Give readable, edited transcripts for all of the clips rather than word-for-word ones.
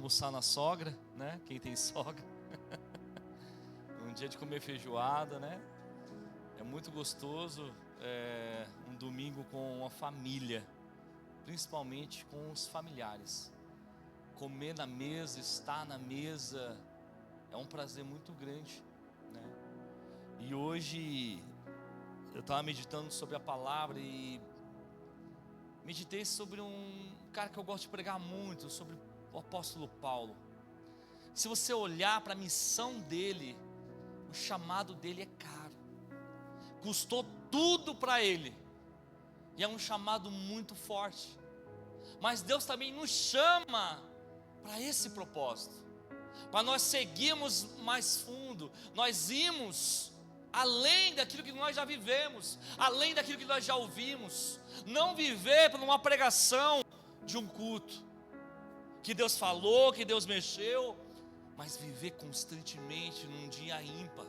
almoçar na sogra, né? Quem tem sogra. Um dia de comer feijoada, né? É muito gostoso, um domingo com a família, principalmente com os familiares. Comer na mesa, estar na mesa, é um prazer muito grande, né? E hoje eu estava meditando sobre a palavra e meditei sobre um cara que eu gosto de pregar muito, sobre o apóstolo Paulo. Se você olhar para a missão dele, o chamado dele é caro, custou tudo para ele, e é um chamado muito forte. Mas Deus também nos chama para esse propósito, para nós seguirmos mais fundo, nós irmos além daquilo que nós já vivemos, além daquilo que nós já ouvimos. Não viver por uma pregação de um culto, que Deus falou, que Deus mexeu, mas viver constantemente num dia ímpar,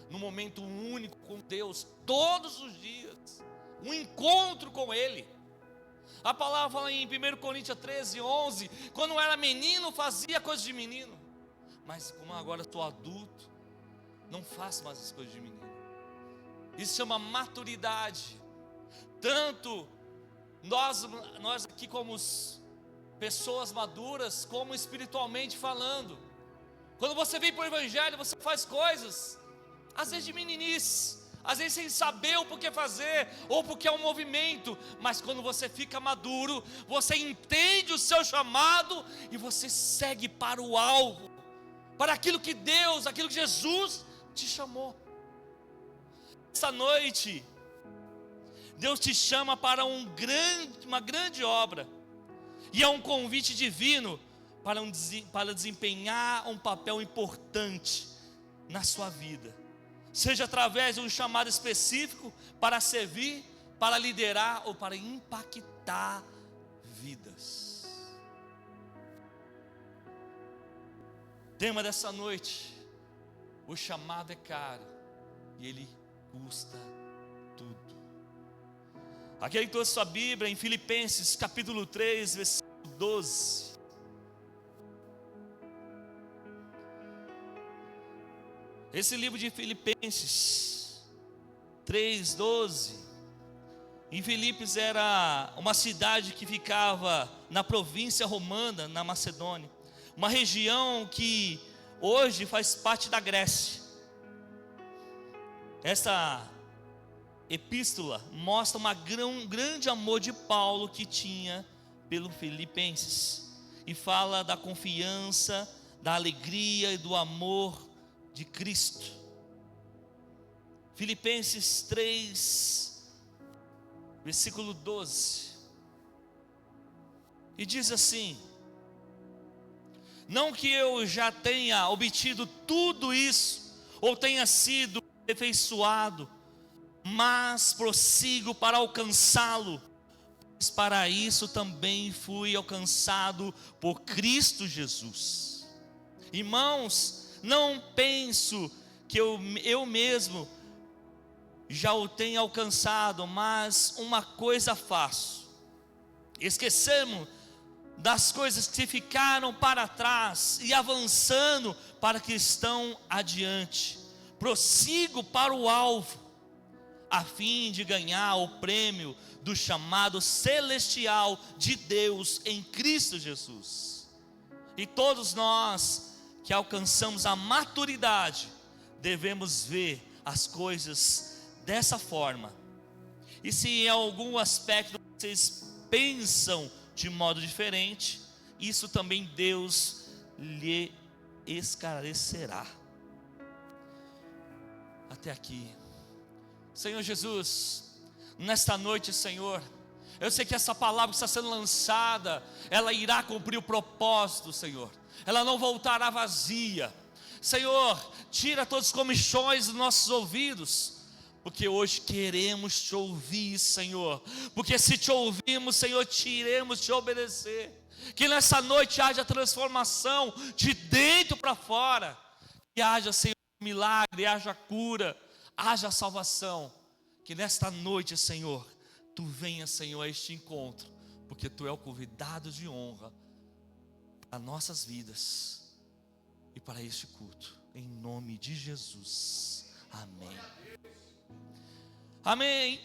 num momento único com Deus, todos os dias, um encontro com Ele. A palavra fala em 1 Coríntios 13, 11, quando eu era menino fazia coisas de menino, mas como agora estou adulto, não faço mais as coisas de menino. Isso chama maturidade. Tanto nós aqui como pessoas maduras, como espiritualmente falando. Quando você vem para o Evangelho, você faz coisas, às vezes de meninice, às vezes sem saber o porquê fazer, ou porque é um movimento. Mas quando você fica maduro, você entende o seu chamado, e você segue para o alvo, para aquilo que Deus, aquilo que Jesus te chamou. Essa noite, Deus te chama para uma grande obra, e é um convite divino para desempenhar um papel importante na sua vida, seja através de um chamado específico para servir, para liderar ou para impactar vidas. Tema dessa noite: o chamado é caro e ele custa tudo. Aquele que trouxe sua Bíblia em Filipenses capítulo 3, versículo 12. Esse livro de Filipenses 3, 12. Em Filipos era uma cidade que ficava na província romana, na Macedônia, uma região que hoje faz parte da Grécia. Essa epístola mostra um grande amor de Paulo que tinha pelo Filipenses, e fala da confiança, da alegria e do amor de Cristo. Filipenses 3, versículo 12, e diz assim: não que eu já tenha obtido tudo isso, ou tenha sido aperfeiçoado, mas prossigo para alcançá-lo, pois para isso também fui alcançado por Cristo Jesus. Irmãos, não penso que eu mesmo já o tenha alcançado, mas uma coisa faço, esquecendo das coisas que ficaram para trás e avançando para que estão adiante, prossigo para o alvo, a fim de ganhar o prêmio do chamado celestial de Deus em Cristo Jesus. E todos nós que alcançamos a maturidade, devemos ver as coisas dessa forma. E se em algum aspecto vocês pensam de modo diferente, isso também Deus lhe esclarecerá. Até aqui. Senhor Jesus, nesta noite, Senhor, eu sei que essa palavra que está sendo lançada, ela irá cumprir o propósito, Senhor. Ela não voltará vazia. Senhor, tira todos os comichões dos nossos ouvidos, porque hoje queremos te ouvir, Senhor. Porque se te ouvirmos, Senhor, te iremos te obedecer. Que nessa noite haja transformação de dentro para fora. Que haja, Senhor, milagre, haja cura, haja salvação. Que nesta noite, Senhor, tu venha, Senhor, a este encontro, porque tu é o convidado de honra. para nossas vidas e para este culto, em nome de Jesus, amém. Amém.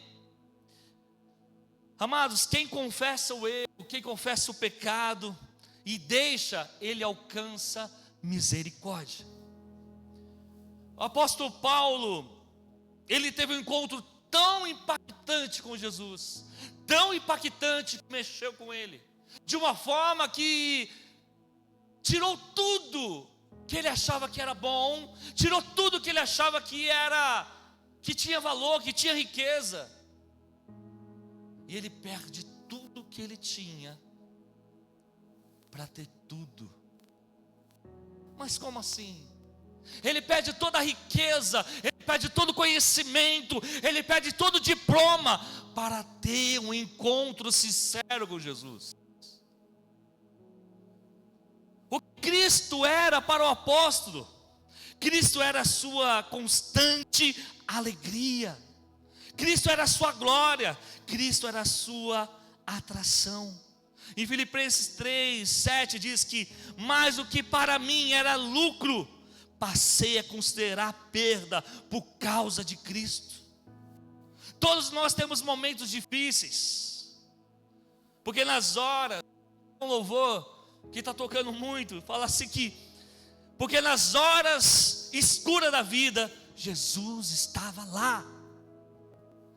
Amados, quem confessa o erro, quem confessa o pecado e deixa, ele alcança misericórdia. O apóstolo Paulo, ele teve um encontro tão impactante com Jesus, tão impactante que mexeu com ele, de uma forma que tirou tudo que ele achava que era bom, tirou tudo que ele achava que tinha valor, que tinha riqueza, e ele perde tudo que ele tinha para ter tudo. Mas como assim? Ele perde toda a riqueza, ele perde todo o conhecimento, ele perde todo o diploma para ter um encontro sincero com Jesus. O que Cristo era para o apóstolo, Cristo era a sua constante alegria, Cristo era a sua glória, Cristo era a sua atração. Em Filipenses 3:7 diz que mais do que para mim era lucro, passei a considerar perda por causa de Cristo. Todos nós temos momentos difíceis, porque nas horas, um louvor que está tocando muito, fala assim que, porque nas horas escuras da vida, Jesus estava lá.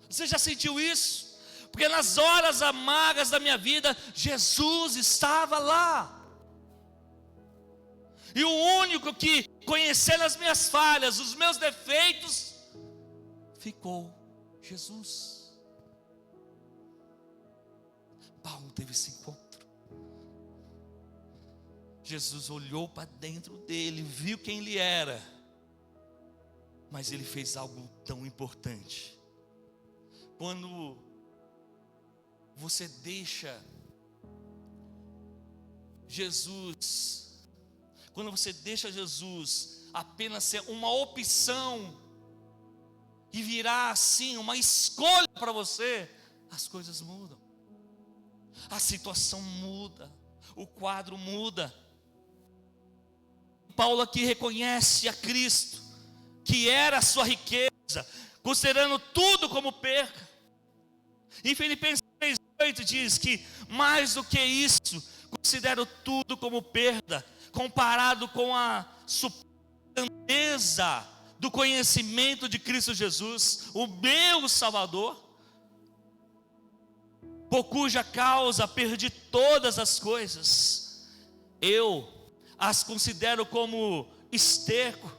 Você já sentiu isso? Porque nas horas amargas da minha vida, Jesus estava lá. E o único que, conhecendo as minhas falhas, os meus defeitos, ficou Jesus. Paulo teve esse encontro. Jesus olhou para dentro dele, viu quem ele era, mas ele fez algo tão importante. Quando você deixa Jesus, quando você deixa Jesus apenas ser uma opção e virar assim uma escolha para você, as coisas mudam, a situação muda, o quadro muda. Paulo aqui reconhece a Cristo, que era a sua riqueza, considerando tudo como perca. Em Filipenses 3:8 diz que mais do que isso, considero tudo como perda, comparado com a grandeza do conhecimento de Cristo Jesus, o meu Salvador, por cuja causa perdi todas as coisas. Eu as considero como esterco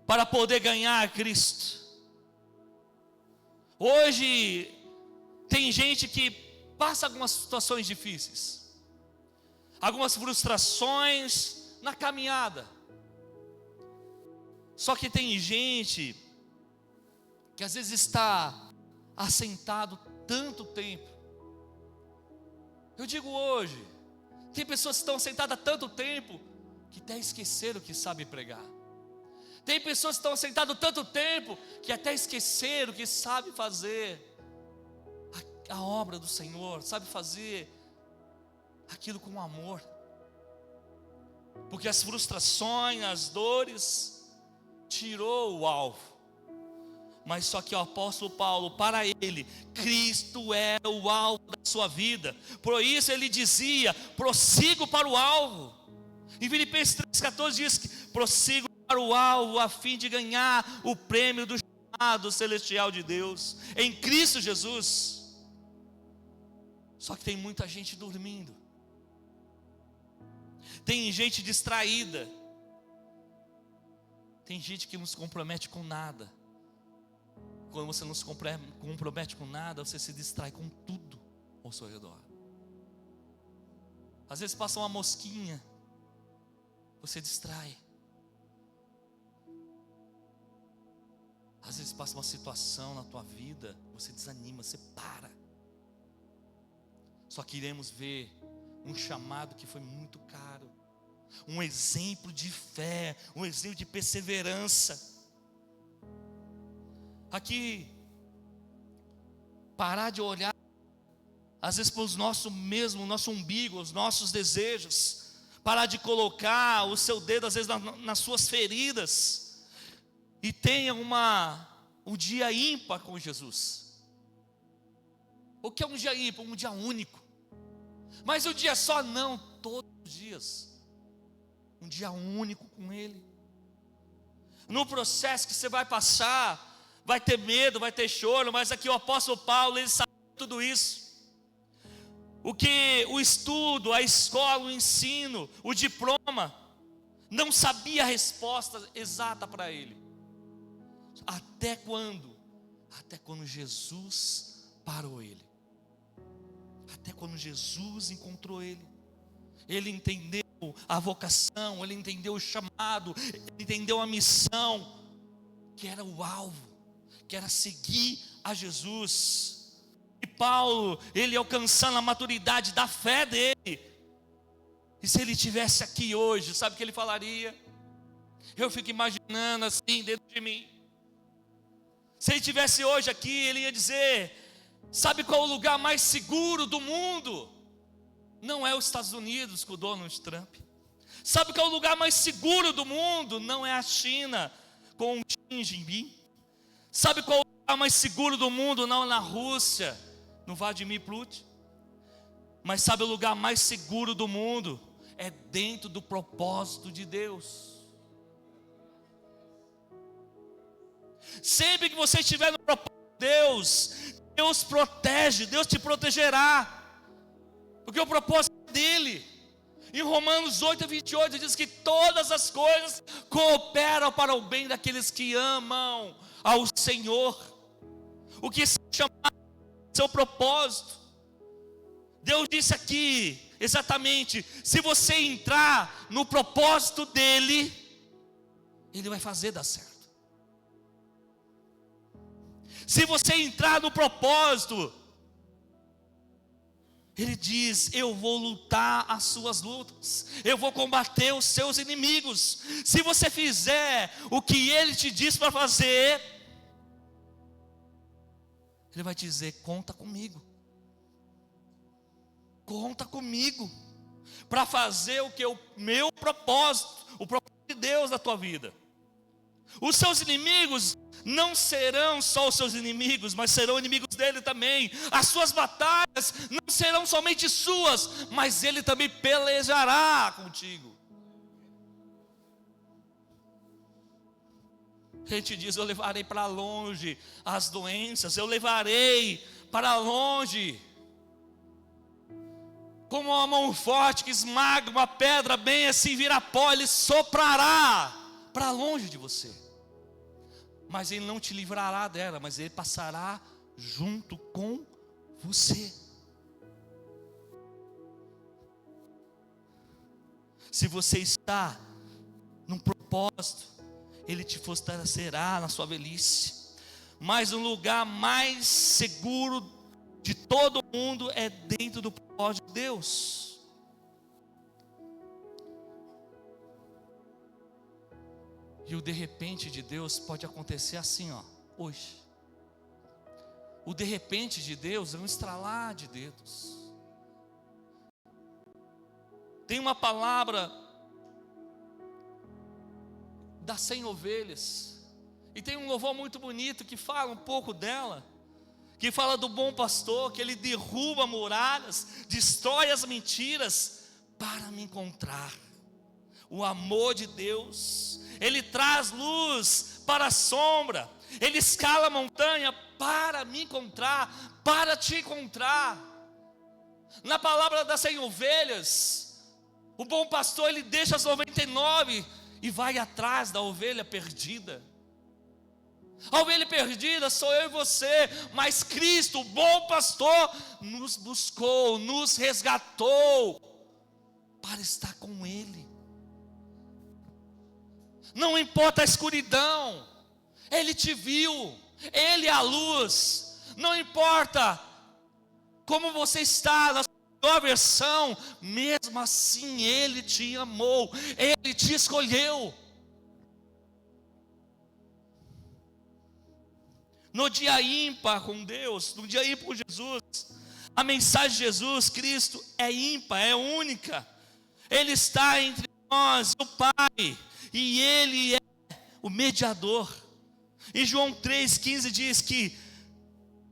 para poder ganhar a Cristo. Hoje tem gente que passa algumas situações difíceis, algumas frustrações na caminhada. Só que tem gente que às vezes está assentado tanto tempo. Eu digo hoje, tem pessoas que estão sentadas há tanto tempo que até esqueceram que sabe pregar. Tem pessoas que estão sentadas tanto tempo que até esqueceram que sabe fazer a obra do Senhor, sabe fazer aquilo com amor. Porque as frustrações, as dores tirou o alvo. Mas só que o apóstolo Paulo, para ele, Cristo era o alvo da sua vida. Por isso ele dizia: prossigo para o alvo. Em Filipenses 3:14 diz que prossigo para o alvo a fim de ganhar o prêmio do chamado celestial de Deus em Cristo Jesus. Só que tem muita gente dormindo, tem gente distraída, tem gente que não se compromete com nada. Quando você não se compromete com nada, você se distrai com tudo ao seu redor. Às vezes passa uma mosquinha, você distrai. Às vezes passa uma situação na tua vida, você desanima, você para. Só que iremos ver um chamado que foi muito caro, um exemplo de fé, um exemplo de perseverança. Aqui, parar de olhar às vezes para o nosso umbigo, os nossos desejos, parar de colocar o seu dedo às vezes nas suas feridas, e tenha um dia ímpar com Jesus. O que é um dia ímpar? Um dia único. Mas um dia só não, todos os dias. Um dia único com Ele. No processo que você vai passar, vai ter medo, vai ter choro, mas aqui o apóstolo Paulo, ele sabe tudo isso. O que o estudo, a escola, o ensino, o diploma, não sabia a resposta exata para ele. Até quando? Até quando Jesus parou ele. Até quando Jesus encontrou ele. Ele entendeu a vocação, ele entendeu o chamado, ele entendeu a missão, que era o alvo, que era seguir a Jesus. E Paulo, ele alcançando a maturidade da fé dele, e se ele estivesse aqui hoje, sabe o que ele falaria? Eu fico imaginando assim dentro de mim. Se ele estivesse hoje aqui, ele ia dizer: sabe qual é o lugar mais seguro do mundo? Não é os Estados Unidos com o Donald Trump. Sabe qual é o lugar mais seguro do mundo? Não é a China com o Xi Jinping. Sabe qual é o lugar mais seguro do mundo? Não é na Rússia, no Vladimir Putin. Mas sabe o lugar mais seguro do mundo? É dentro do propósito de Deus. Sempre que você estiver no propósito de Deus, Deus protege, Deus te protegerá. Porque o propósito é dele. Em Romanos 8:28 diz que todas as coisas cooperam para o bem daqueles que amam ao Senhor. O que se chama seu propósito. Deus disse aqui, exatamente, se você entrar no propósito dele, ele vai fazer dar certo. Se você entrar no propósito, ele diz: eu vou lutar as suas lutas, eu vou combater os seus inimigos. Se você fizer o que ele te diz para fazer, ele vai te dizer: conta comigo. Conta comigo para fazer o que o meu propósito, o propósito de Deus na tua vida. Os seus inimigos não serão só os seus inimigos, mas serão inimigos dele também. As suas batalhas não serão somente suas, mas ele também pelejará contigo. A gente diz: eu levarei para longe as doenças, eu levarei para longe. Como uma mão forte que esmaga uma pedra, bem assim vira pó, ele soprará para longe de você. Mas ele não te livrará dela, mas ele passará junto com você. Se você está num propósito, ele te fortalecerá na sua velhice. Mas o lugar mais seguro de todo mundo é dentro do propósito de Deus. E o de repente de Deus pode acontecer assim, hoje. O de repente de Deus é um estralar de dedos. Tem uma palavra das 100 ovelhas, e tem um louvor muito bonito que fala um pouco dela, que fala do bom pastor, que ele derruba muralhas, destrói as mentiras para me encontrar. O amor de Deus, ele traz luz para a sombra, ele escala a montanha para me encontrar, para te encontrar. Na palavra das 100 ovelhas, o bom pastor, ele deixa as 99 e vai atrás da ovelha perdida. A ovelha perdida sou eu e você, mas Cristo, o bom pastor, nos buscou, nos resgatou para estar com Ele. Não importa a escuridão, Ele te viu, Ele é a luz. Não importa como você está na sua versão, mesmo assim Ele te amou, Ele te escolheu. No dia ímpar com Deus, no dia ímpar com Jesus, a mensagem de Jesus Cristo é ímpar, é única. Ele está entre nós, o Pai, e Ele é o mediador. E João 3,15 diz que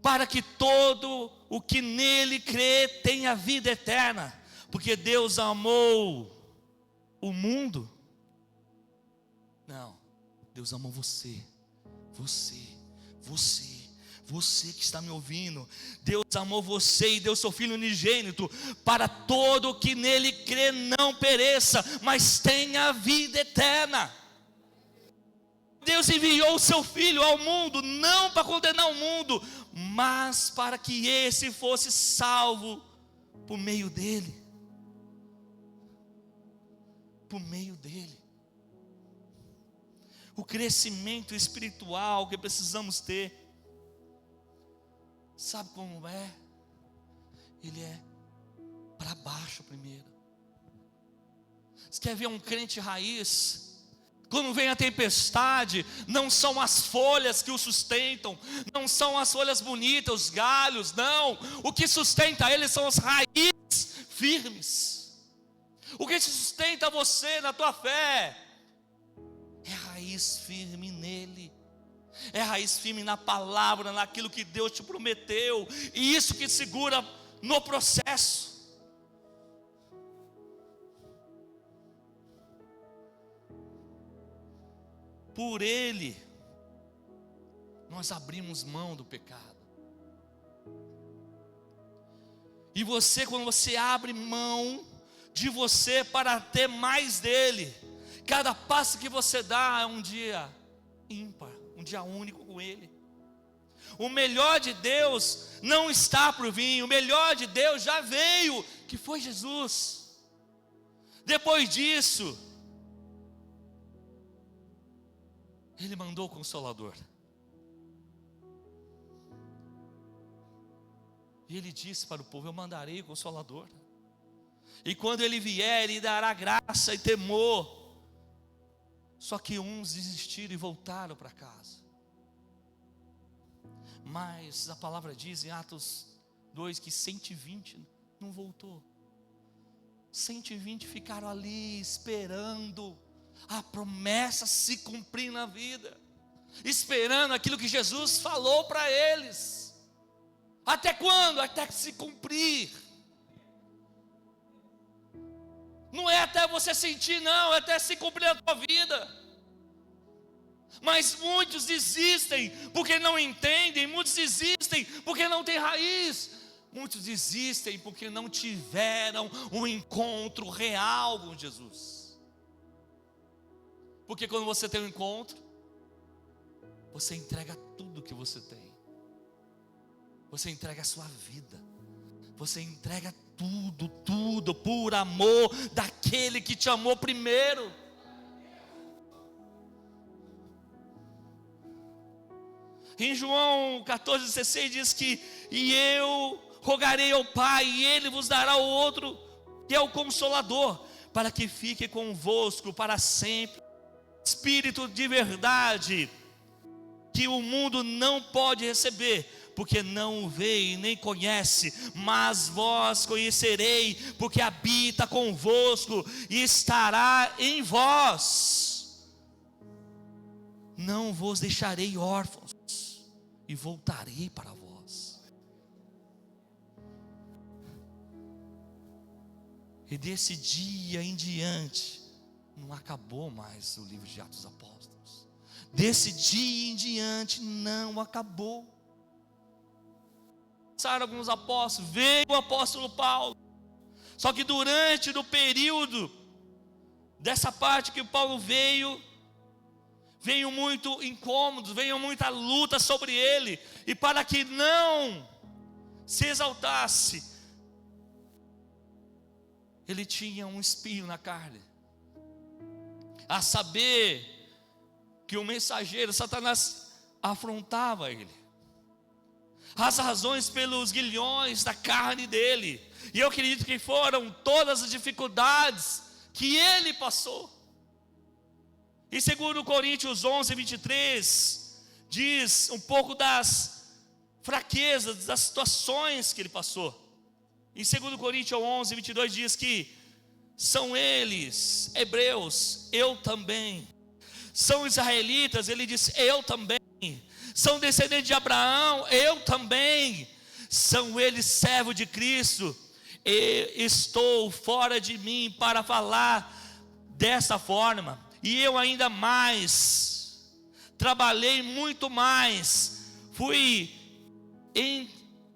para que todo o que nele crê tenha vida eterna, porque Deus amou o mundo. Não, Deus amou você que está me ouvindo. Deus amou você e deu seu Filho unigênito, para todo o que nele crê não pereça, mas tenha vida eterna. Deus enviou o seu Filho ao mundo, não para condenar o mundo, mas para que esse fosse salvo por meio dele. Por meio dele. O crescimento espiritual que precisamos ter, sabe como é? Ele é para baixo primeiro. Você quer ver um crente raiz? Quando vem a tempestade, não são as folhas que o sustentam, não são as folhas bonitas, os galhos, não. O que sustenta ele são as raízes firmes. O que sustenta você na tua fé é raiz firme nele. É raiz firme na palavra, naquilo que Deus te prometeu. E isso que segura no processo. Por ele, nós abrimos mão do pecado. E você, quando você abre mão de você para ter mais dele, cada passo que você dá é um dia ímpar, um dia único com ele. O melhor de Deus não está por vir, o melhor de Deus já veio, que foi Jesus. Depois disso, Ele mandou o Consolador. E Ele disse para o povo: eu mandarei o Consolador. E quando Ele vier, Ele dará graça e temor. Só que uns desistiram e voltaram para casa. Mas a palavra diz em Atos 2 que 120 não voltou. 120 ficaram ali esperando a promessa se cumprir na vida, esperando aquilo que Jesus falou para eles. Até quando? Até que se cumprir. Não é até você sentir, não, é até se cumprir a tua vida. Mas muitos desistem porque não entendem, muitos desistem porque não tem raiz, muitos desistem porque não tiveram um encontro real com Jesus. Porque quando você tem um encontro, você entrega tudo que você tem. Você entrega a sua vida. Você entrega tudo por amor daquele que te amou primeiro. Em João 14,16 diz que: e eu rogarei ao Pai, e Ele vos dará o outro, que é o Consolador, para que fique convosco para sempre. Espírito de verdade, que o mundo não pode receber, porque não o vê e nem conhece, mas vós conhecerei, porque habita convosco e estará em vós. Não vos deixarei órfãos, e voltarei para vós. E desse dia em diante, não acabou mais o livro de Atos dos Apóstolos. Desse dia em diante não acabou. Passaram alguns apóstolos, veio o apóstolo Paulo. Só que durante o período dessa parte que Paulo veio muito incômodos, veio muita luta sobre ele. E para que não se exaltasse, ele tinha um espinho na carne. A saber que o mensageiro, Satanás, afrontava ele. As razões pelos guilhões da carne dele. E eu acredito que foram todas as dificuldades que ele passou. Em 2 Coríntios 11:23, diz um pouco das fraquezas, das situações que ele passou. Em 2 Coríntios 11:22 diz que São eles, hebreus, eu também. São israelitas, ele diz, eu também. São descendentes de Abraão, eu também. São eles servos de Cristo. E estou fora de mim para falar dessa forma. E eu ainda mais, trabalhei muito mais, fui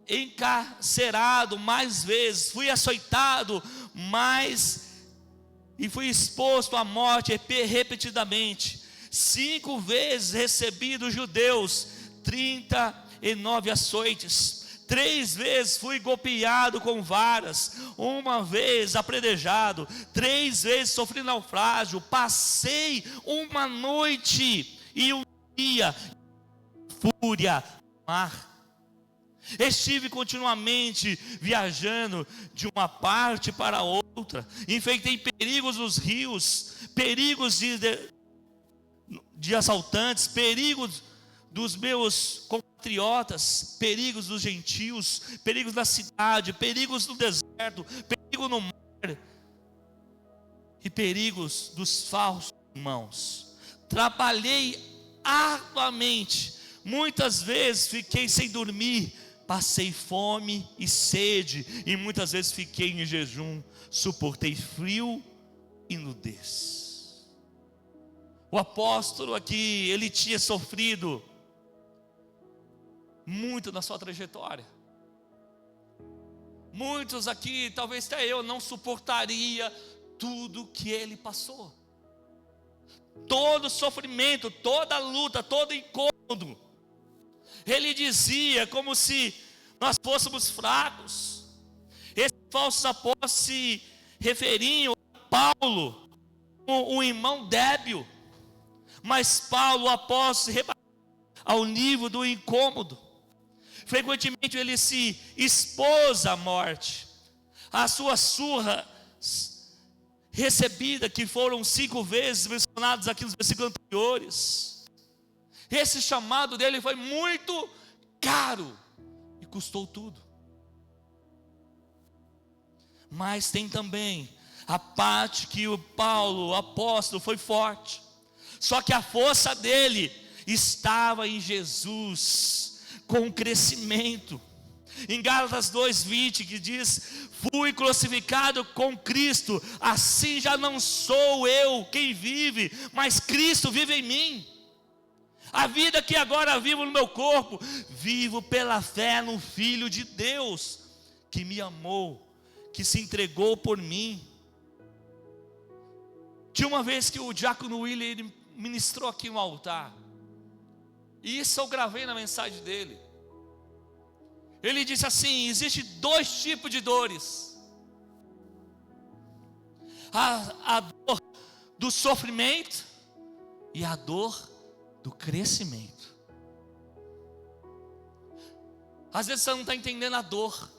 encarcerado mais vezes, fui açoitado mais, e fui exposto à morte repetidamente. 5 vezes recebi dos judeus 39 açoites. 3 vezes fui golpeado com varas, 1 vez apredejado, 3 vezes sofri naufrágio, passei uma noite e um dia fúria no mar. Estive continuamente viajando de uma parte para outra, enfrentei perigos nos rios, perigos de assaltantes, perigos dos meus compatriotas, perigos dos gentios, perigos da cidade, perigos no deserto, perigo no mar e perigos dos falsos irmãos. Trabalhei arduamente, muitas vezes fiquei sem dormir, passei fome e sede, e muitas vezes fiquei em jejum, suportei frio e nudez. O apóstolo aqui, ele tinha sofrido muito na sua trajetória. Muitos aqui, talvez até eu, não suportaria tudo que ele passou. Todo sofrimento, toda luta, todo incômodo. Ele dizia como se nós fôssemos fracos. Esses falsos apóstolos se referiam a Paulo, um irmão débil. Mas Paulo, o apóstolo, se rebaixou ao nível do incômodo. Frequentemente ele se expôs à morte. A sua surra recebida, que foram 5 vezes mencionadas aqui nos versículos anteriores. Esse chamado dele foi muito caro e custou tudo. Mas tem também a parte que o Paulo, o apóstolo, foi forte. Só que a força dele estava em Jesus, com crescimento. Em Gálatas 2:20 que diz: fui crucificado com Cristo, assim já não sou eu quem vive, mas Cristo vive em mim. A vida que agora vivo no meu corpo, vivo pela fé no Filho de Deus, que me amou, que se entregou por mim. Tinha uma vez que o diácono William, ele ministrou aqui no altar, e isso eu gravei na mensagem dele. Ele disse assim: existe 2 tipos de dores. A dor do sofrimento e a dor do crescimento. Às vezes você não está entendendo a dor.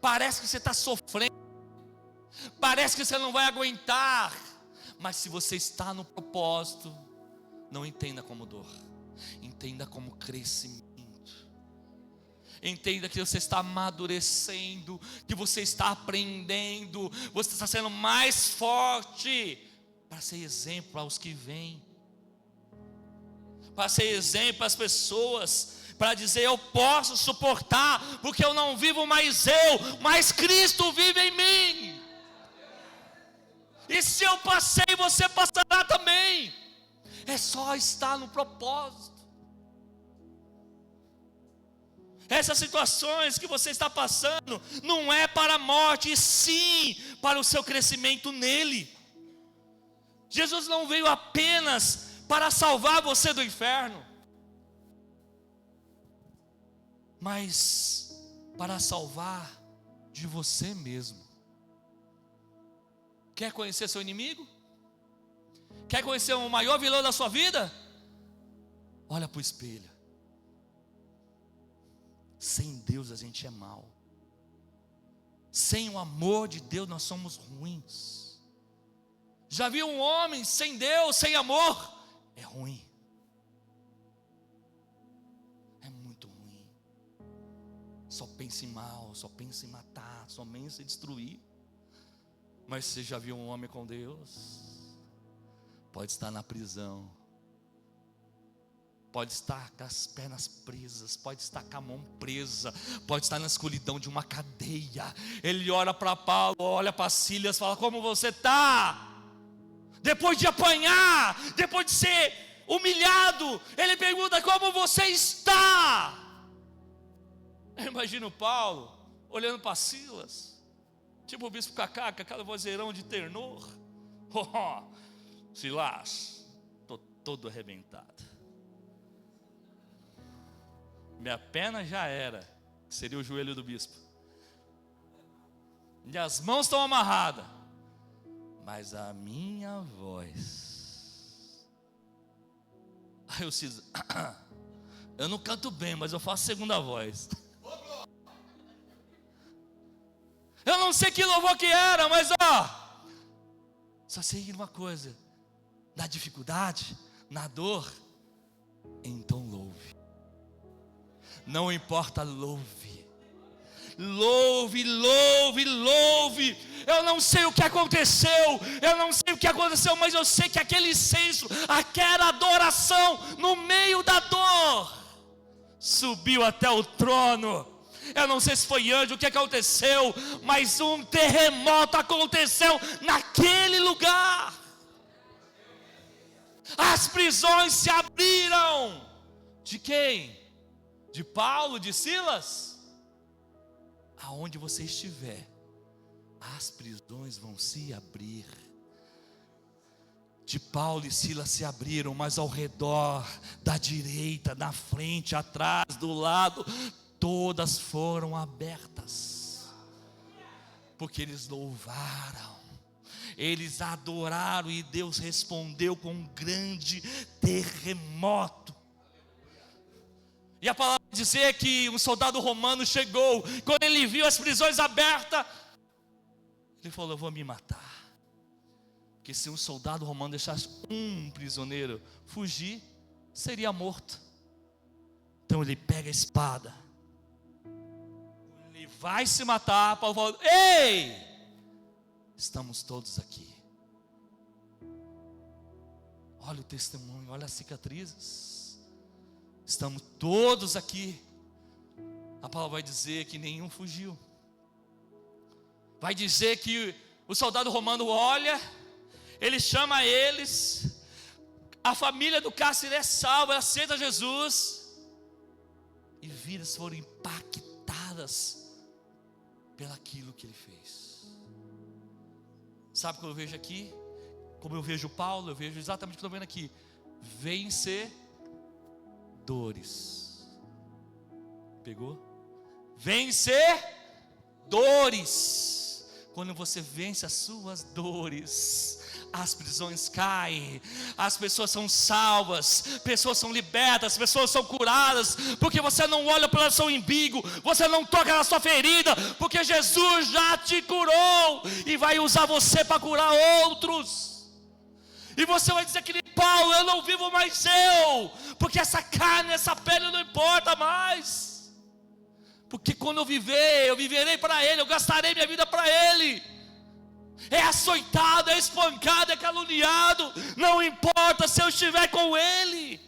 Parece que você está sofrendo. Parece que você não vai aguentar. Mas se você está no propósito, não entenda como dor, entenda como crescimento. Entenda que você está amadurecendo, que você está aprendendo, você está sendo mais forte, para ser exemplo aos que vêm, para ser exemplo às pessoas, para dizer: eu posso suportar, porque eu não vivo mais eu, mas Cristo vive em mim. E se eu passei, você passará também. É só estar no propósito. Essas situações que você está passando não é para a morte, e sim para o seu crescimento nele. Jesus não veio apenas para salvar você do inferno, mas para salvar de você mesmo. Quer conhecer seu inimigo? Quer conhecer o maior vilão da sua vida? Olha para o espelho. Sem Deus a gente é mau. Sem o amor de Deus nós somos ruins. Já viu um homem sem Deus, sem amor? É ruim. É muito ruim. Só pensa em mal, só pensa em matar, só pensa em destruir. Mas você já viu um homem com Deus? Pode estar na prisão, pode estar com as pernas presas, pode estar com a mão presa, pode estar na escuridão de uma cadeia. Ele olha para Paulo, olha para Silas, fala: como você está? Depois de apanhar, depois de ser humilhado, ele pergunta: como você está? Eu imagino Paulo olhando para Silas, tipo o bispo Cacá, com aquela vozeirão de tenor. Oh, Silas, estou todo arrebentado. Minha perna já era, que seria o joelho do bispo. Minhas mãos estão amarradas, mas a minha voz. Aí eu disse: eu não canto bem, mas eu faço segunda voz. Eu não sei que louvor que era, mas só sei uma coisa: na dificuldade, na dor, então louve. Não importa, louve. Louve, louve, louve. Eu não sei o que aconteceu, mas eu sei que aquele incenso, aquela adoração no meio da dor, subiu até o trono. Eu não sei se foi anjo, o que aconteceu, mas um terremoto aconteceu naquele lugar. As prisões se abriram. De quem? De Paulo, de Silas? Aonde você estiver, as prisões vão se abrir. De Paulo e Silas se abriram, mas ao redor, da direita, na frente, atrás, do lado, todas foram abertas, porque eles louvaram, eles adoraram, e Deus respondeu com um grande terremoto. E a palavra diz que um soldado romano chegou, quando ele viu as prisões abertas, ele falou: eu vou me matar, porque se um soldado romano deixasse um prisioneiro fugir, seria morto. Então ele pega a espada, ele vai se matar. Paulo falou: ei, estamos todos aqui. Olha o testemunho, olha as cicatrizes. Estamos todos aqui. A palavra vai dizer que nenhum fugiu. Vai dizer que o soldado romano olha, ele chama eles, a família do cárcere é salva, aceita Jesus, e vidas foram impactadas pelaquilo que ele fez. Sabe o que eu vejo aqui? Como eu vejo Paulo, eu vejo exatamente o que eu estou vendo aqui: vencer dores. Pegou? Vencer dores. Quando você vence as suas dores, as prisões caem, as pessoas são salvas, pessoas são libertas, pessoas são curadas, porque você não olha para o seu umbigo, você não toca na sua ferida, porque Jesus já te curou e vai usar você para curar outros. E você vai dizer que nem Paulo: eu não vivo mais eu, porque essa carne, essa pele não importa mais. Porque quando eu viver, eu viverei para Ele, eu gastarei minha vida para Ele. É açoitado, é espancado, é caluniado, não importa se eu estiver com Ele.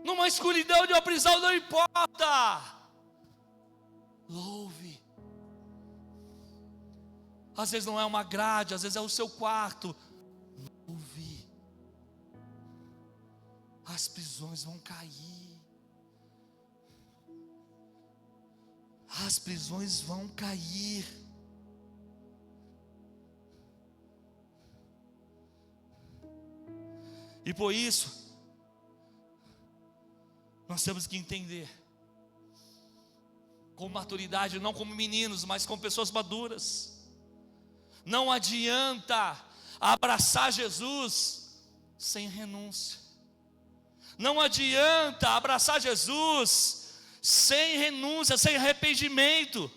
Numa escuridão de uma prisão, não importa. Louve. Às vezes não é uma grade, às vezes é o seu quarto. Louve. As prisões vão cair. As prisões vão cair. E por isso, nós temos que entender, com maturidade, não como meninos, mas como pessoas maduras. Não adianta abraçar Jesus sem renúncia. Não adianta abraçar Jesus sem renúncia, sem arrependimento.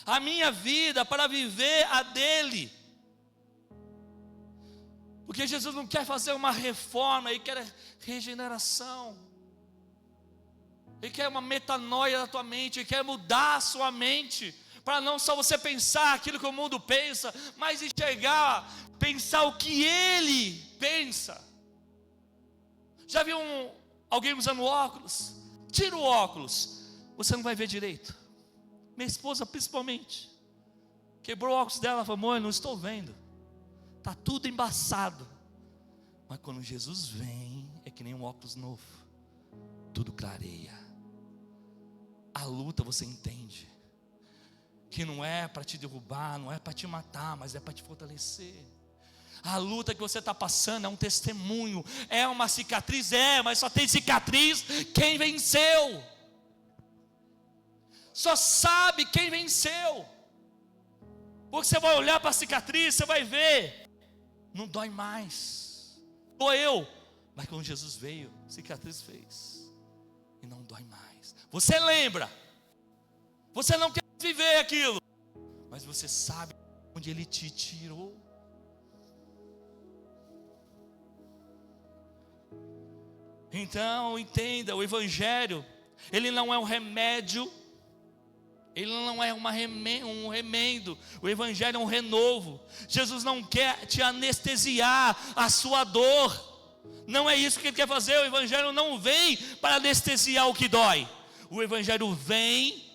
A minha vida para viver a dele. Porque Jesus não quer fazer uma reforma, Ele quer regeneração. Ele quer uma metanoia da tua mente, Ele quer mudar a sua mente. para não só você pensar aquilo que o mundo pensa, mas enxergar, pensar o que Ele pensa. Já viu alguém usando óculos? Tira o óculos, você não vai ver direito. Minha esposa principalmente, quebrou o óculos dela, ela falou: amor, eu não estou vendo, está tudo embaçado. Mas quando Jesus vem, é que nem um óculos novo, tudo clareia. A luta, você entende que não é para te derrubar, não é para te matar, mas é para te fortalecer. A luta que você está passando é um testemunho, é uma cicatriz, mas só tem cicatriz quem venceu. Só sabe quem venceu. Porque você vai olhar para a cicatriz, você vai ver, não dói mais. Doeu, mas quando Jesus veio, cicatriz fez, e não dói mais. Você lembra, você não quer viver aquilo, mas você sabe onde Ele te tirou. Então entenda, o Evangelho, ele não é um remédio, ele não é um remendo, o Evangelho é um renovo. Jesus não quer te anestesiar a sua dor, não é isso que Ele quer fazer. O Evangelho não vem para anestesiar o que dói, o Evangelho vem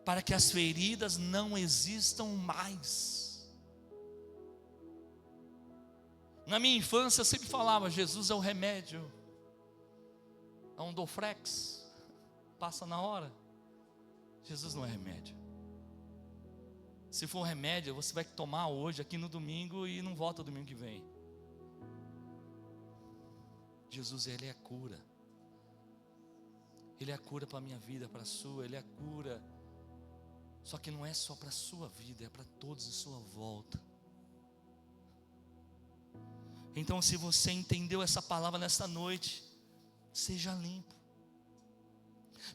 para que as feridas não existam mais. Na minha infância eu sempre falava: Jesus é o remédio, é um Dofrex, passa na hora. Jesus não é remédio. Se for remédio, você vai tomar hoje, aqui no domingo, e não volta domingo que vem. Jesus, Ele é a cura. Ele é a cura para a minha vida, para a sua. Ele é a cura. Só que não é só para a sua vida, é para todos à sua volta. Então, se você entendeu essa palavra nesta noite, seja limpo.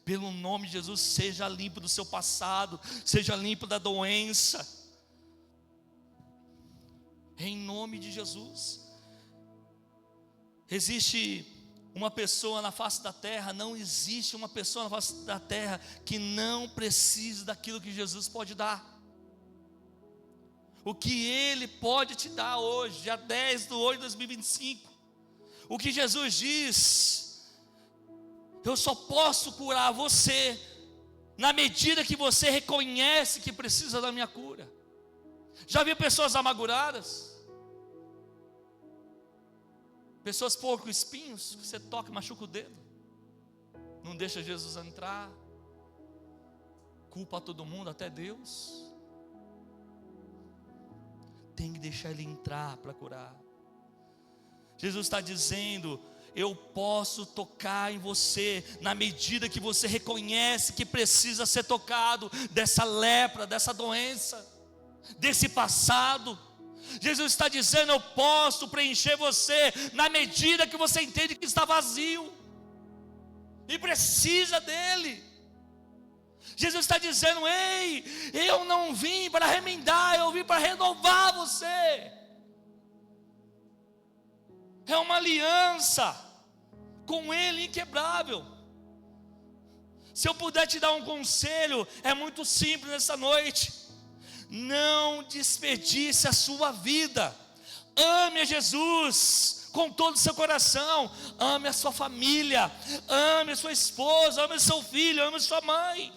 Pelo nome de Jesus, seja limpo do seu passado, seja limpo da doença. Em nome de Jesus. Existe uma pessoa na face da terra, não existe uma pessoa na face da terra que não precise daquilo que Jesus pode dar. O que Ele pode te dar hoje, dia 10/8/2025. O que Jesus diz: eu só posso curar você na medida que você reconhece que precisa da minha cura. Já viu pessoas amarguradas? Pessoas porco espinhos, que você toca e machuca o dedo, não deixa Jesus entrar, culpa todo mundo, até Deus. Tem que deixar Ele entrar para curar. Jesus está dizendo: eu posso tocar em você na medida que você reconhece que precisa ser tocado dessa lepra, dessa doença, desse passado. Jesus está dizendo: eu posso preencher você na medida que você entende que está vazio e precisa dele. Jesus está dizendo: ei, eu não vim para remendar, eu vim para renovar você. É uma aliança com Ele inquebrável. Se eu puder te dar um conselho, é muito simples nessa noite: não desperdice a sua vida. Ame a Jesus com todo o seu coração. Ame a sua família, ame a sua esposa, ame o seu filho, ame a sua mãe.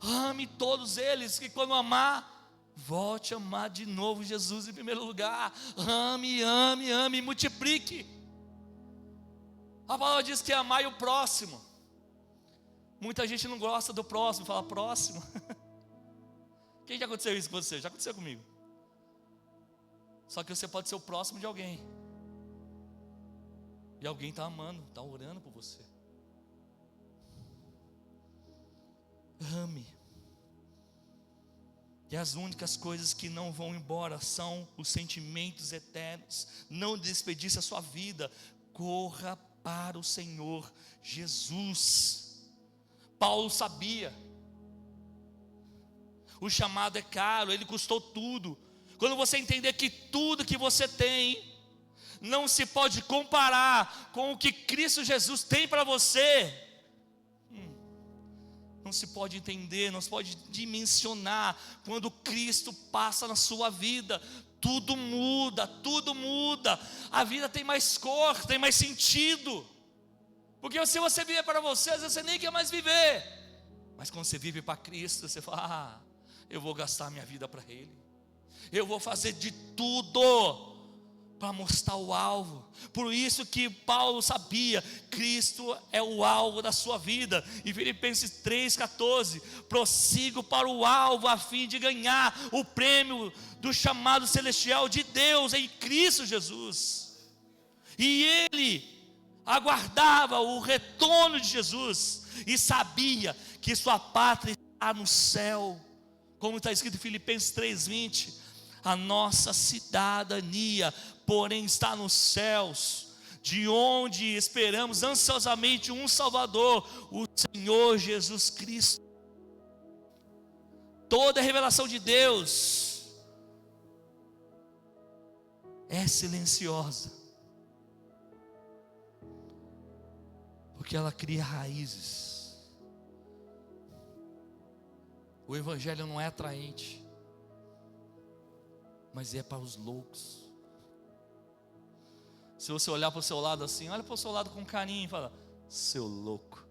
Ame todos eles, que quando amar, volte a amar de novo Jesus em primeiro lugar. Ame, ame, ame, multiplique. A palavra diz que amai o próximo. Muita gente não gosta do próximo, fala próximo. Quem já aconteceu isso com você? Já aconteceu comigo. Só que você pode ser o próximo de alguém, e alguém está amando, está orando por você. Ame. E as únicas coisas que não vão embora são os sentimentos eternos. Não desperdice a sua vida. Corra para o Senhor Jesus. Paulo sabia. O chamado é caro, ele custou tudo. Quando você entender que tudo que você tem não se pode comparar com o que Cristo Jesus tem para você, não se pode entender, não se pode dimensionar. Quando Cristo passa na sua vida, tudo muda, tudo muda. A vida tem mais cor, tem mais sentido. Porque se você viver para você, às vezes você nem quer mais viver. Mas quando você vive para Cristo, você fala: eu vou gastar minha vida para Ele. Eu vou fazer de tudo para mostrar o alvo. Por isso que Paulo sabia, Cristo é o alvo da sua vida. Em Filipenses 3,14, prossigo para o alvo a fim de ganhar o prêmio do chamado celestial de Deus em Cristo Jesus. E ele aguardava o retorno de Jesus e sabia que sua pátria está no céu, como está escrito em Filipenses 3,20. A nossa cidadania, porém, está nos céus, de onde esperamos ansiosamente um Salvador, o Senhor Jesus Cristo. Toda a revelação de Deus é silenciosa, porque ela cria raízes. O Evangelho não é atraente, mas é para os loucos. Se você olhar para o seu lado assim, olha para o seu lado com carinho e fala: seu louco.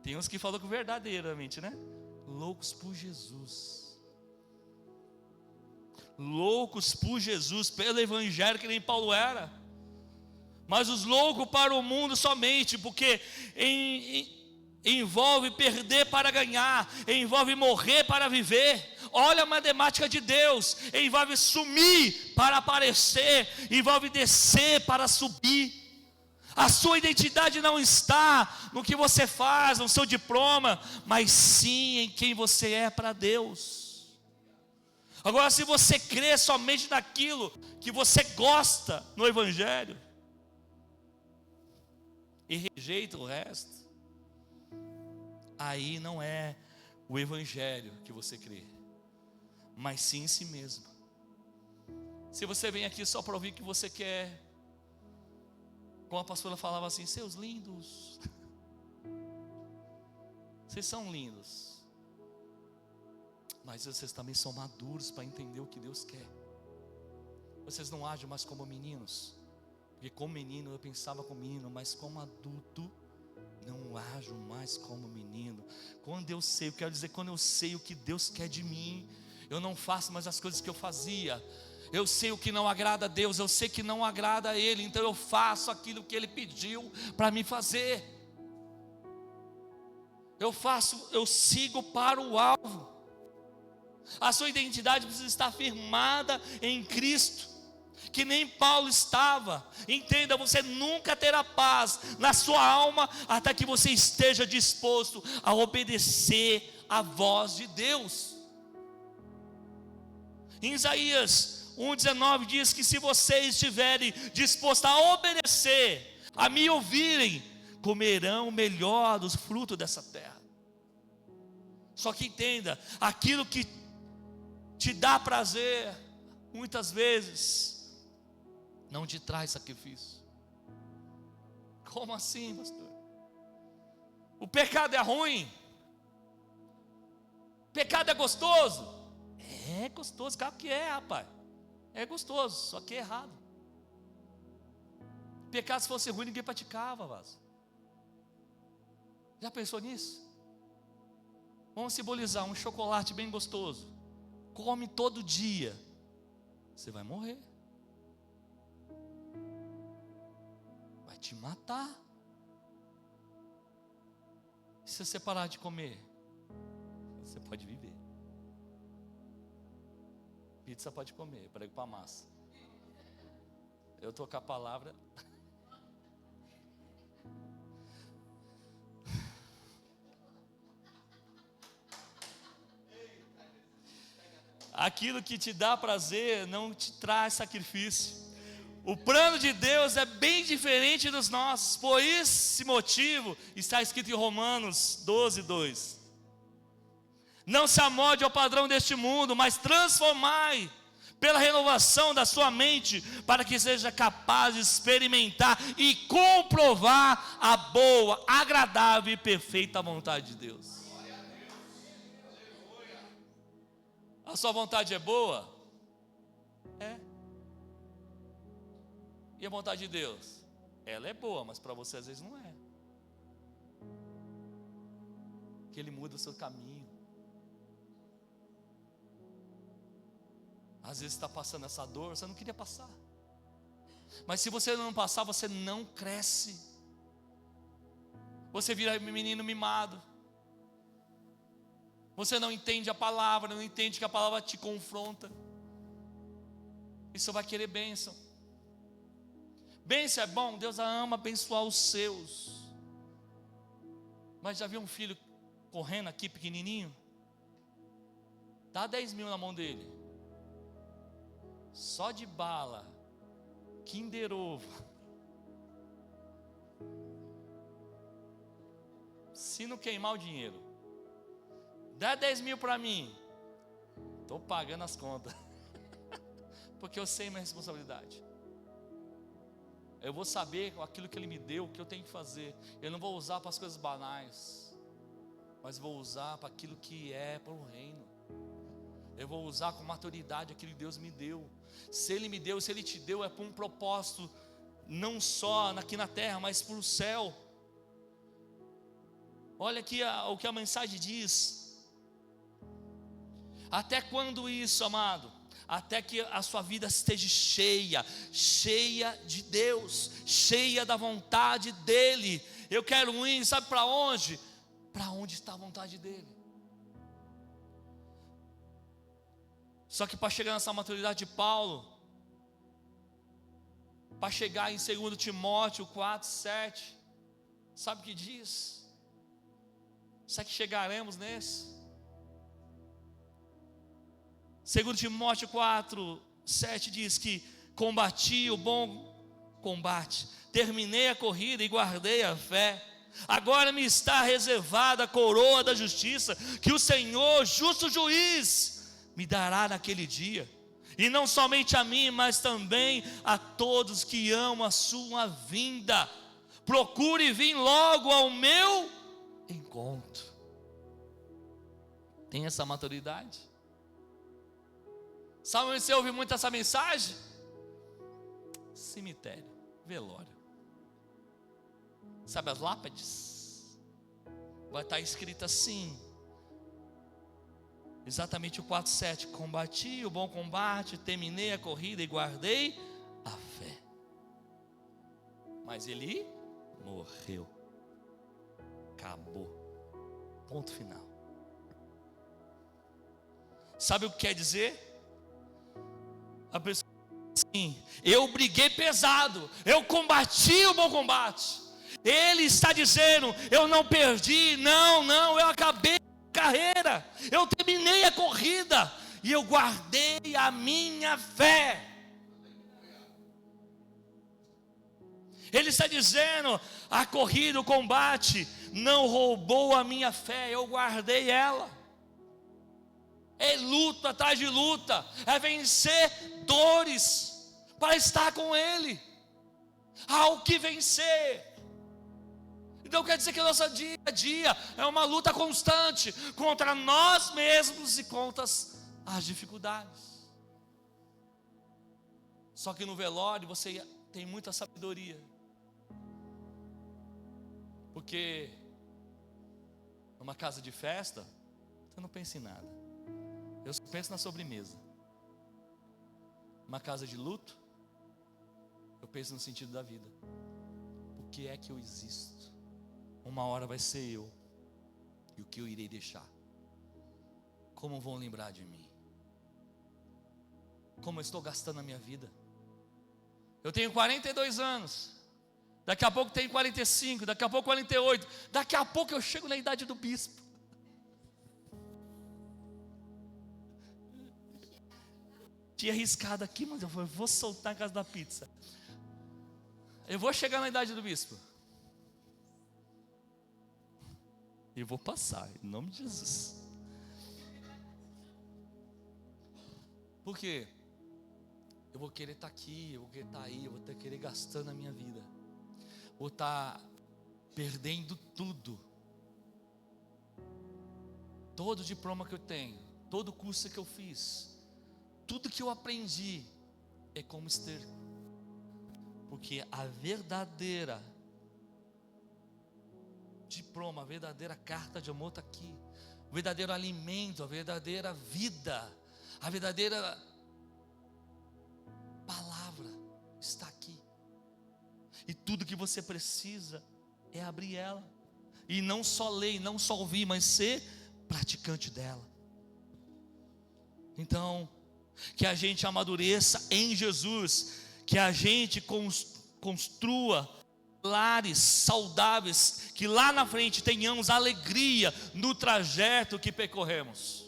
Tem uns que falam com verdadeiramente, né? Loucos por Jesus. Loucos por Jesus, pelo Evangelho, que nem Paulo era. Mas os loucos para o mundo somente, porque envolve perder para ganhar, envolve morrer para viver. Olha a matemática de Deus, envolve sumir para aparecer, envolve descer para subir. A sua identidade não está no que você faz, no seu diploma, mas sim em quem você é para Deus. Agora, se você crê somente naquilo que você gosta no Evangelho e rejeita o resto, aí não é o Evangelho que você crê, mas sim em si mesmo. Se você vem aqui só para ouvir o que você quer, como a pastora falava assim: seus lindos, vocês são lindos, mas vocês também são maduros para entender o que Deus quer. Vocês não agem mais como meninos, porque como menino eu pensava como menino, mas como adulto não ajo mais como menino. Quando eu sei, eu quero dizer, quando eu sei o que Deus quer de mim, eu não faço mais as coisas que eu fazia. Eu sei o que não agrada a Deus, eu sei que não agrada a Ele, então eu faço aquilo que Ele pediu para mim fazer. Eu sigo para o alvo. A sua identidade precisa estar firmada em Cristo, que nem Paulo estava. Entenda, você nunca terá paz na sua alma até que você esteja disposto a obedecer a voz de Deus. Em Isaías 1,19 diz que se vocês estiverem dispostos a obedecer, a me ouvirem, comerão o melhor dos frutos dessa terra. Só que entenda, aquilo que te dá prazer, muitas vezes não te traz sacrifício. Como assim, pastor? O pecado é ruim? O pecado é gostoso? É gostoso, claro que é, rapaz. É gostoso, só que é errado. Pecado, se fosse ruim, ninguém praticava, vaso. Já pensou nisso? Vamos simbolizar um chocolate bem gostoso. Come todo dia, você vai morrer. Vai te matar. E se você parar de comer, você pode viver. Pizza pode comer, prego para massa. Eu estou com a palavra. Aquilo que te dá prazer não te traz sacrifício. O plano de Deus é bem diferente dos nossos. Por esse motivo está escrito em Romanos 12:2. Não se amolde ao padrão deste mundo, mas transformai pela renovação da sua mente, para que seja capaz de experimentar e comprovar a boa, agradável e perfeita vontade de Deus. A sua vontade é boa? É. E a vontade de Deus? Ela é boa, mas para você às vezes não é. Que Ele muda o seu caminho. Às vezes está passando essa dor, você não queria passar. Mas se você não passar, você não cresce. Você vira menino mimado. Você não entende a palavra, não entende que a palavra te confronta. E você vai querer bênção. Bênção é bom, Deus ama abençoar os seus. Mas já viu um filho correndo aqui pequenininho? Dá 10 mil na mão dele. Só de bala, Kinder Ovo. Se não queimar o dinheiro, dá 10 mil para mim. Estou pagando as contas. Porque eu sei minha responsabilidade. Eu vou saber aquilo que Ele me deu, o que eu tenho que fazer. Eu não vou usar para as coisas banais, mas vou usar para aquilo que é para o reino. Eu vou usar com maturidade aquilo que Deus me deu. Se Ele me deu, se Ele te deu, é para um propósito, não só aqui na terra, mas para o céu. Olha aqui o que a mensagem diz. Até quando isso, amado? Até que a sua vida esteja cheia de Deus, cheia da vontade dEle. Eu quero ir, sabe para onde? Para onde está a vontade dEle. Só que para chegar nessa maturidade de Paulo, para chegar em 2 Timóteo 4:7, sabe o que diz? Será que chegaremos nesse? 2 Timóteo 4:7 diz que combati o bom combate, terminei a corrida e guardei a fé. Agora me está reservada a coroa da justiça, que o Senhor, justo juiz, me dará naquele dia, e não somente a mim, mas também a todos que amam a sua vinda. Procure vir logo ao meu encontro. Tem essa maturidade? Sabe onde você ouve muito essa mensagem? Cemitério, velório. Sabe as lápides? Vai estar escrito assim, exatamente o 4:7, combati o bom combate, terminei a corrida e guardei a fé. Mas ele morreu. Acabou. Ponto final. Sabe o que quer dizer? A pessoa diz assim: eu briguei pesado, eu combati o bom combate. Ele está dizendo: eu não perdi, não, eu acabei a carreira, eu terminei a corrida e eu guardei a minha fé. Ele está dizendo: a corrida, o combate não roubou a minha fé, eu guardei ela. É luta atrás de luta, é vencer dores para estar com Ele. Há o que vencer. Então quer dizer que o nosso dia a dia é uma luta constante contra nós mesmos e contra as dificuldades. Só que no velório você tem muita sabedoria, porque numa casa de festa você não pensa em nada. Eu só penso na sobremesa. Uma casa de luto, eu penso no sentido da vida. Por que é que eu existo? Uma hora vai ser eu. E o que eu irei deixar? Como vão lembrar de mim? Como eu estou gastando a minha vida? Eu tenho 42 anos. Daqui a pouco tenho 45, daqui a pouco 48. Daqui a pouco eu chego na idade do bispo. Tinha arriscado aqui, mas eu vou soltar a casa da pizza. Eu vou chegar na idade do bispo. E vou passar, em nome de Jesus. Por quê? eu vou querer estar aqui, eu vou querer estar aí, eu vou querer gastando a minha vida, vou estar perdendo tudo. Todo diploma que eu tenho, todo curso que eu fiz, tudo que eu aprendi é como esterco, porque a verdadeira diploma, a verdadeira carta de amor está aqui, o verdadeiro alimento, a verdadeira vida, a verdadeira palavra está aqui, e tudo que você precisa é abrir ela, e não só ler, não só ouvir, mas ser praticante dela. Então, que a gente amadureça em Jesus, que a gente construa lares saudáveis, que lá na frente tenhamos alegria no trajeto que percorremos.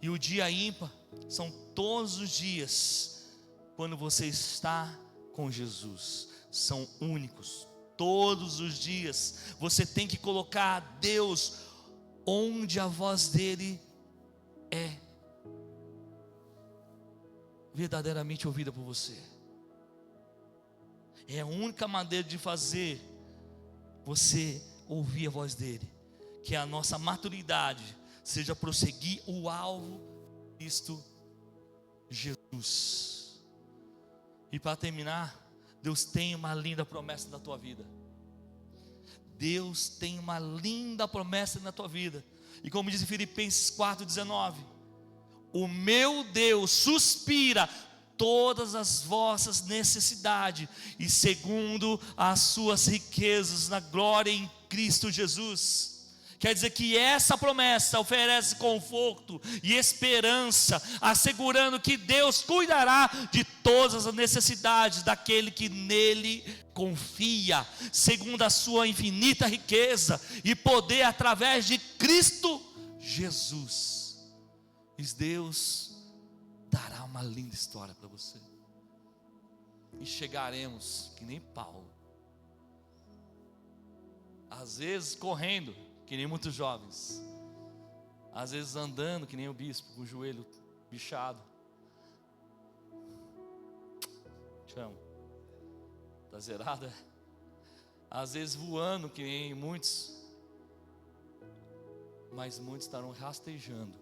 E o dia ímpar são todos os dias quando você está com Jesus, são únicos. Todos os dias você tem que colocar Deus onde a voz dele é verdadeiramente ouvida por você. É a única maneira de fazer você ouvir a voz dele, que a nossa maturidade seja prosseguir o alvo, Cristo Jesus. E para terminar, Deus tem uma linda promessa na tua vida. Deus tem uma linda promessa na tua vida. E como diz em Filipenses 4,19: o meu Deus suspira todas as vossas necessidades, e segundo as suas riquezas na glória em Cristo Jesus. Quer dizer que essa promessa oferece conforto e esperança, assegurando que Deus cuidará de todas as necessidades daquele que nele confia, segundo a sua infinita riqueza e poder através de Cristo Jesus. E Deus dará uma linda história para você, e chegaremos que nem Paulo, às vezes correndo que nem muitos jovens, às vezes andando que nem o bispo, com o joelho bichado. Te amo. Está zerada? Às vezes voando que nem muitos, mas muitos estarão rastejando.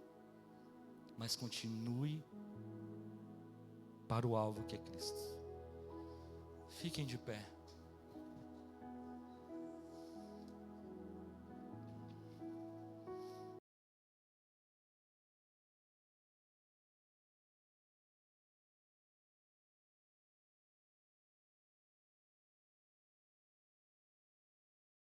Mas continue para o alvo que é Cristo. Fiquem de pé.